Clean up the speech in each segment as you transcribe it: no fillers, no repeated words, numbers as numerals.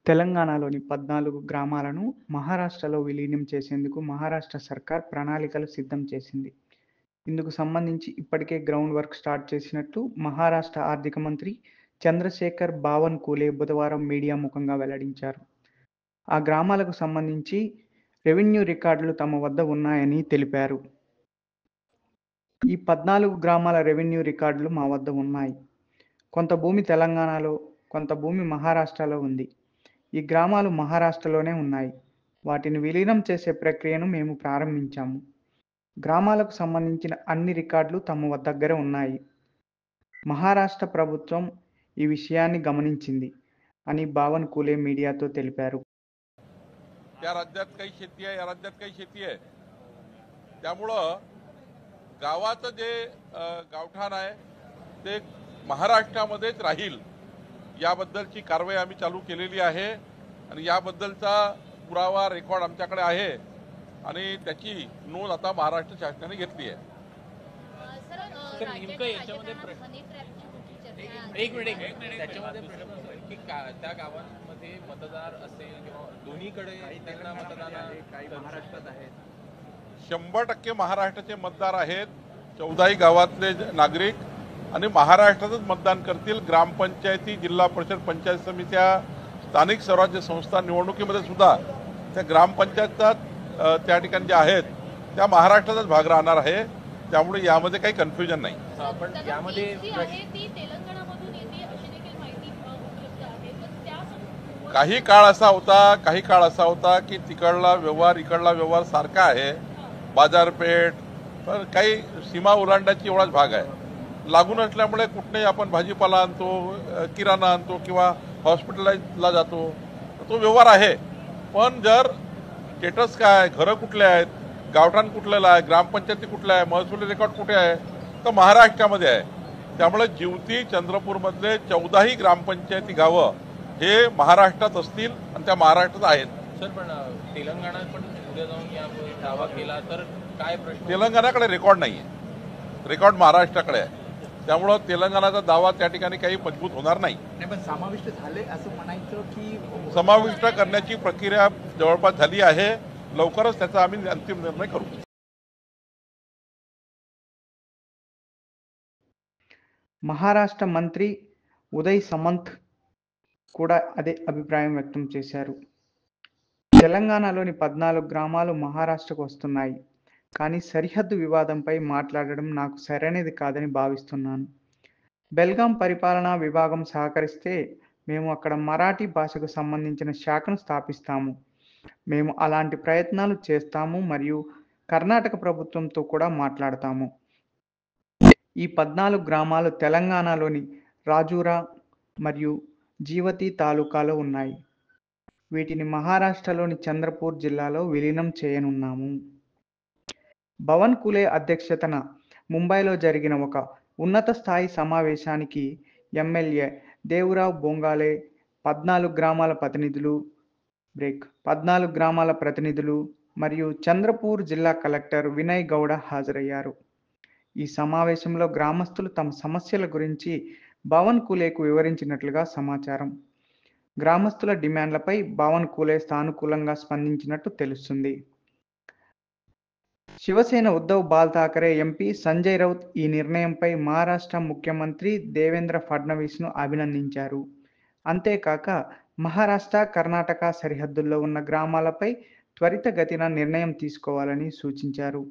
తెలంగాణలోని 14 గ్రామాలను మహారాష్ట్రలో విలీనం చేసేందుకు మహారాష్ట్ర సర్కార్ ప్రణాళికలు సిద్ధం చేసింది. ఇందుకు సంబంధించి ఇప్పటికే గ్రౌండ్ వర్క్ స్టార్ట్ చేసినట్టు మహారాష్ట్ర ఆర్థిక మంత్రి చంద్రశేఖర్ బావన్కులే బుధవారం మీడియా ముఖంగా వెల్లడించారు. ఆ గ్రామాలకు సంబంధించి రెవెన్యూ రికార్డులు తమ వద్ద ఉన్నాయని తెలిపారు. ఈ 14 గ్రామాల రెవెన్యూ రికార్డులు మా వద్ద ఉన్నాయి. కొంత భూమి తెలంగాణలో, కొంత భూమి మహారాష్ట్రలో ఉంది. ఈ గ్రామాలు మహారాష్ట్రలోనే ఉన్నాయి. వాటిని విలీనం చేసే ప్రక్రియను మేము ప్రారంభించాము. గ్రామాలకు సంబంధించిన అన్ని రికార్డులు తమ దగ్గర ఉన్నాయి. మహారాష్ట్ర ప్రభుత్వం ఈ విషయాన్ని గమనించింది అని బావన్కులే మీడియాతో తెలిపారు. त्या राज्यात काही शेती आहे, या राज्यात काही शेती आहे. त्यामुळं गावाचं जे गावठाण आहे ते महाराष्ट्रामध्येच राहील याबद्दलची कारवाई आम्ही चालू केलेली आहे आणि याबद्दलचा पुरावा रेकॉर्ड आमच्याकडे आहे आणि त्याची नोंद आता महाराष्ट्र शासनाने घेतली आहे. सर नेमकं याच्यामध्ये एक मिनिट त्याच्यामध्ये की त्या गावांमध्ये मतदार असेल किंवा दोन्हीकडे त्यांना मतदान काही महाराष्ट्रात आहेत. 100% महाराष्ट्राचे मतदार आहेत. 14ही गावातले नागरिक आणि महाराष्ट्रातच मतदान करतील. ग्रामपंचायती, जिल्हा परिषद, पंचायत समित्या, स्थानिक स्वराज्य संस्था निवडणुकीमध्ये सुद्धा त्या ग्रामपंचायतचा त्या ठिकाणी ज्या आहेत त्या महाराष्ट्रातच भाग राहणार आहे. त्यामुळे यामध्ये काही कन्फ्युजन नाही. आपण यामध्ये काही काळ असा होता की तिकडला व्यवहार इकडला व्यवहार सारखा आहे. बाजारपेठ पण काही सीमा ओलांडण्याची एवढाच भाग आहे. लागून असल्यामुळे कुठेही आपण भाजीपाला आणतो, किराणा आणतो किंवा हॉस्पिटलला जातो, तो व्यवहार आहे. पण जर स्टेटस काय, घरं कुठले आहेत, गावठाण कुठलेलं आहे, ग्रामपंचायती कुठल्या आहे, महसुली रेकॉर्ड कुठे आहे, तर महाराष्ट्रामध्ये आहे. त्यामुळे जिवती, चंद्रपूरमधले 14ही ग्रामपंचायती गावं हे महाराष्ट्रात असतील आणि त्या महाराष्ट्रात आहेत. सर पण तेलंगणात पण उद्या जाऊन या दावा केला तर काय प्रश्न? तेलंगणाकडे रेकॉर्ड नाही आहे, रेकॉर्ड महाराष्ट्राकडे आहे. त्यामुळं तेलंगणाचा दावा त्या ठिकाणी काही मजबूत होणार नाही. पण समाविष्ट झाले असं म्हणायचं की समाविष्ट करण्याची प्रक्रिया जवळपास झाली आहे. लवकरच त्याचा आम्ही अंतिम निर्णय करू. మహారాష్ట్ర మంత్రి ఉదయ్ సమంత్ కూడా అదే అభిప్రాయం వ్యక్తం చేశారు. తెలంగాణలోని 14 గ్రామాలు మహారాష్ట్రకు వస్తున్నాయి, కానీ సరిహద్దు వివాదంపై మాట్లాడడం నాకు సరైనది కాదని భావిస్తున్నాను. బెల్గాం పరిపాలనా విభాగం సహకరిస్తే మేము అక్కడ మరాఠీ భాషకు సంబంధించిన శాఖను స్థాపిస్తాము. మేము అలాంటి ప్రయత్నాలు చేస్తాము మరియు కర్ణాటక ప్రభుత్వంతో కూడా మాట్లాడతాము. ఈ 14 గ్రామాలు తెలంగాణలోని రాజూరా మరియు జీవతి తాలూకాలో ఉన్నాయి. వీటిని మహారాష్ట్రలోని చంద్రపూర్ జిల్లాలో విలీనం చేయనున్నాము. బావన్కులే అధ్యక్షతన ముంబైలో జరిగిన ఒక ఉన్నత స్థాయి సమావేశానికి ఎమ్మెల్యే దేవరావ్ బొంగాలే, 14 గ్రామాల ప్రతినిధులు మరియు చంద్రపూర్ జిల్లా కలెక్టర్ వినయ్ గౌడ హాజరయ్యారు. ఈ సమావేశంలో గ్రామస్తులు తమ సమస్యల గురించి బావన్కులేకు వివరించినట్లుగా సమాచారం. గ్రామస్తుల డిమాండ్లపై బావన్కులే సానుకూలంగా స్పందించినట్టు తెలుస్తుంది. శివసేన ఉద్ధవ్ ఠాకరే ఎంపీ సంజయ్ రౌత్ ఈ నిర్ణయంపై మహారాష్ట్ర ముఖ్యమంత్రి దేవేంద్ర ఫడ్నవీస్ను అభినందించారు. అంతేకాక మహారాష్ట్ర, కర్ణాటక సరిహద్దుల్లో ఉన్న గ్రామాలపై త్వరితగతిన నిర్ణయం తీసుకోవాలని సూచించారు.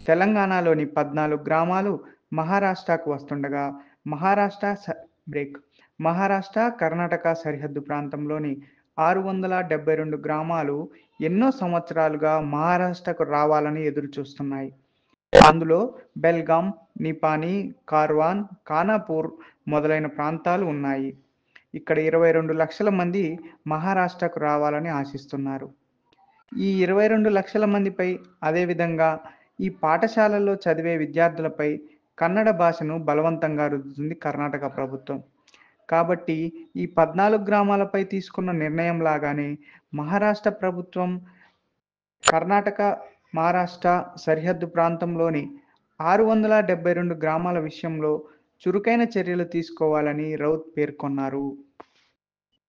తెలంగాణలోని 14 గ్రామాలు మహారాష్ట్రకు వస్తుండగా మహారాష్ట్ర కర్ణాటక సరిహద్దు ప్రాంతంలోని 672 గ్రామాలు ఎన్నో సంవత్సరాలుగా మహారాష్ట్రకు రావాలని ఎదురుచూస్తున్నాయి. అందులో బెల్గాం, నిపాని, కార్వాన్, ఖానాపూర్ మొదలైన ప్రాంతాలు ఉన్నాయి. ఇక్కడ 22 లక్షల మంది మహారాష్ట్రకు రావాలని ఆశిస్తున్నారు. ఈ 22 లక్షల మందిపై, అదేవిధంగా ఈ పాఠశాలల్లో చదివే విద్యార్థులపై కన్నడ భాషను బలవంతంగా రుద్దుతుంది కర్ణాటక ప్రభుత్వం. కాబట్టి ఈ 14 గ్రామాలపై తీసుకున్న నిర్ణయం లాగానే మహారాష్ట్ర ప్రభుత్వం కర్ణాటక, మహారాష్ట్ర సరిహద్దు ప్రాంతంలోని 672 గ్రామాల విషయంలో చురుకైన చర్యలు తీసుకోవాలని రౌత్ పేర్కొన్నారు.